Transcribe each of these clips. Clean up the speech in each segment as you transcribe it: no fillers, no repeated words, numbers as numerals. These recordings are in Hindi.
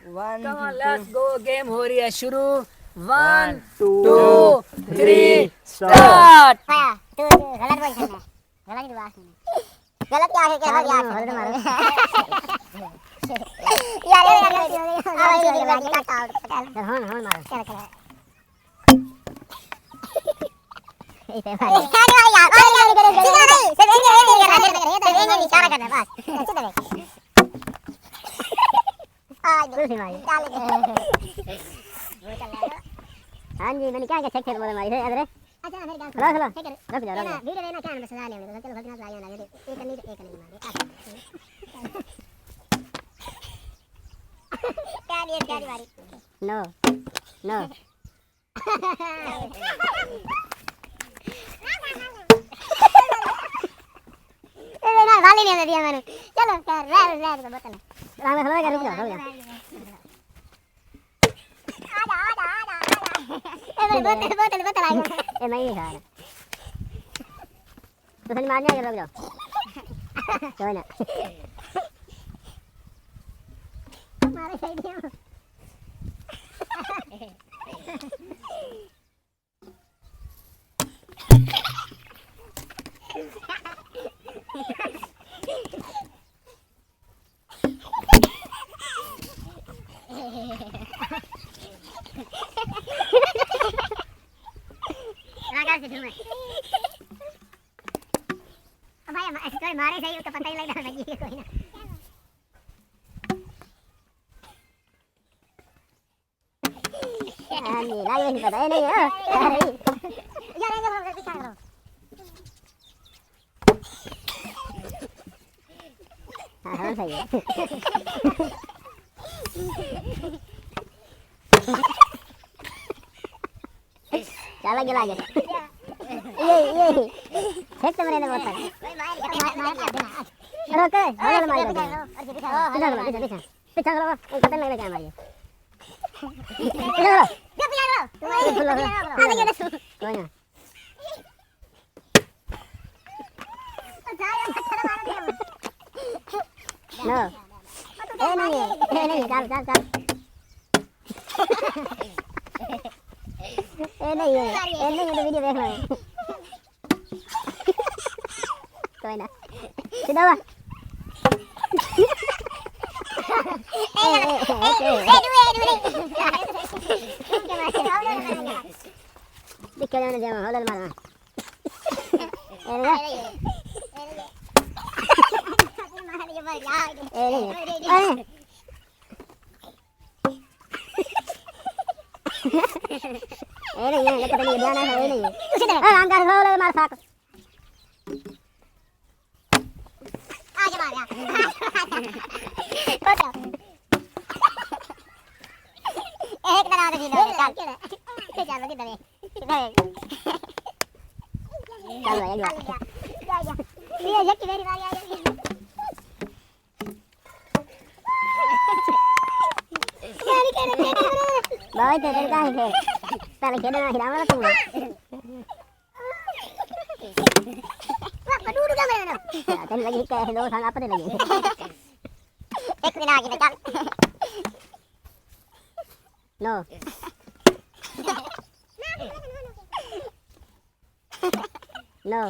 One come on let's go game हो रही है शुरू 1 2 2 3 स्टार्ट स्टार्ट हाँ, तू गलत बोल सकना गलत की बात नहीं गलत क्या है कि गलत यार होल्ड मारो यार यार गलती हो गई आ भाई काट आउट चल होन होन मारो चल चल इसे भाई यार यार और क्या करे नहीं सब ये इशारा करना बस अच्छे तरह आ दूसरी मारी डाल दे वो चल रहा है हां जी मैंने क्या क्या चेक बोल मारी है अरे अच्छा मेरी गाल सुनो सुनो रुक जा वीडियो लेना क्या है सजा ले चलो भगना लाया ना एक नहीं मारे प्यारी वाली नो नो ए ना वाली नहीं दिया मैंने चलो रेड बोतल राम में खड़ा कर रुक जा ए मेरे बोतल आ गया ए मैं नहीं खा रहा तो फिर मारने आ गया रुक जाओ कोई ना मारे सही दिया भाई मारे सही उसका पता ही लग रहा है कोई ना नहीं लागे नहीं पता नहीं है यार ये हम पीछा करो हां सही है चला गया ये फेंक तो मैंने बहुत रोक हवा मार दे पीछा करो पता नहीं लगा मारिए कोई ना सीधा दिक्कत जाने दे होलल मारना ये पता नहीं ध्यान है नहीं उसी तरह अंगार होलल मार साक आ जा मार एक तरह से वीडियो चल चल किधर है चल भाई ये जक्की मेरी बारी आ गई बहुत तेरे का है पहले खेलना हिलावा तुम वाह दूर जा मेरा ना तेरे लगी क्या है दो संग आपने लगी एक दिन आगे चल नो नो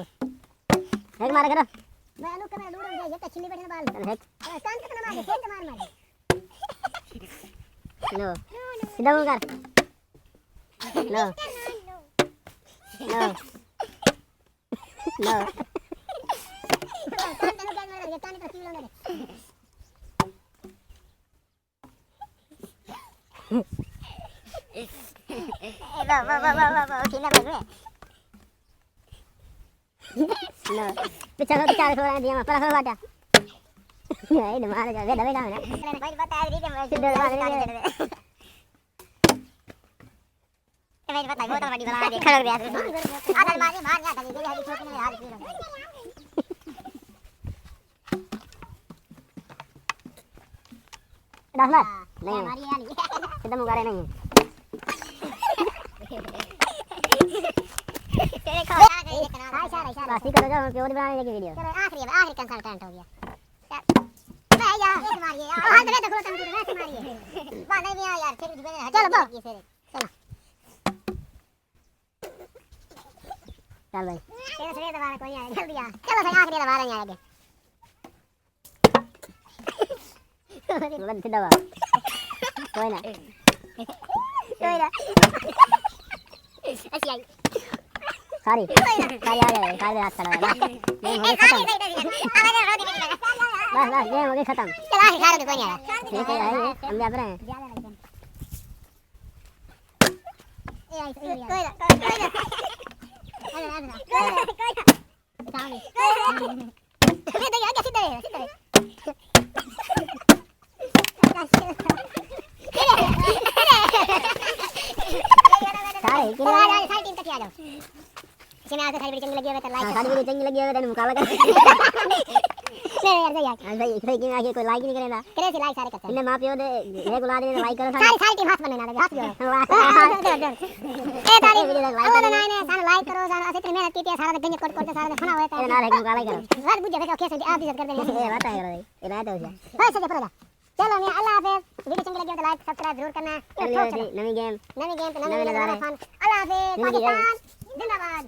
एक मार करो मैं अनु कमेरा दूर हो ये छिल्ली बैठे बाल एक शांत करना मार खेल मार नो सीधा मुंह कर नो नो नो शांत नो क्या मार कान पर कीलो मेरे वाह सीना बन रहा है नो पिछले थोड़ा दिया पर थोड़ा बाटा ये मार जा दबे का ना भाई बता रही है सीधा मार दे भाई बता बहुत बड़ी बना दे खड़ गया आदर मार जा था ये हरी छोटी में हार पी रहा डालना नहीं मारी यार सीधा मुगारे नहीं तेरे को आ गई इशारा इशारा बस ठीक हो जाओ प्योर बनाने की वीडियो चलो आखिरी कंसल्टेंट हो गया है यार एक मारिए यार हां तो देखो तुम वैसे मारिए वाह नहीं भी यार फिर चलो बो चलो चल भाई तेरे से दबा कोई आया जल्दी आ चलो भाई आखिरी दबा रहे हैं आगे बंद दबा कोई ना ऐसी आई सॉरी सॉरी आ गए सारे हाथ चला गया बस बस गेम हो गई खत्म चल आखिर खा रहे कोई नहीं आया ठीक है हम जा रहे हैं ए आई कोई ना इसमें आके सारी बड़ी चंगी लगी है तो लाइक सारी बड़ी चंगी लगी है तो मुकाबला कर नहीं यार सही यार सही कि आके कोई लाइक नहीं करेगा करे से लाइक सारे करते हैं इन्हें मां पियो दे ये गुला दे लाइक करो सारी सारी टीम हाथ बनना लगे हाथ जोड़ो ए तारी अल्लाह ना ने सारा लाइक करो सारा ऐसे इतनी मेहनत की थी सारा गंज कोट कोट सारा खाना होता है ना रे मुकाबला करो हर बुझे के कैसे आप इज्जत कर देंगे ये बात है ये ना तो है हां सही पड़ा चलो मैं अल्लाह हाफिज वीडियो चंगी लगी तो लाइक सब्सक्राइब जरूर करना नई गेम तो नई नजारा अल्लाह हाफिज पाकिस्तान जिंदाबाद।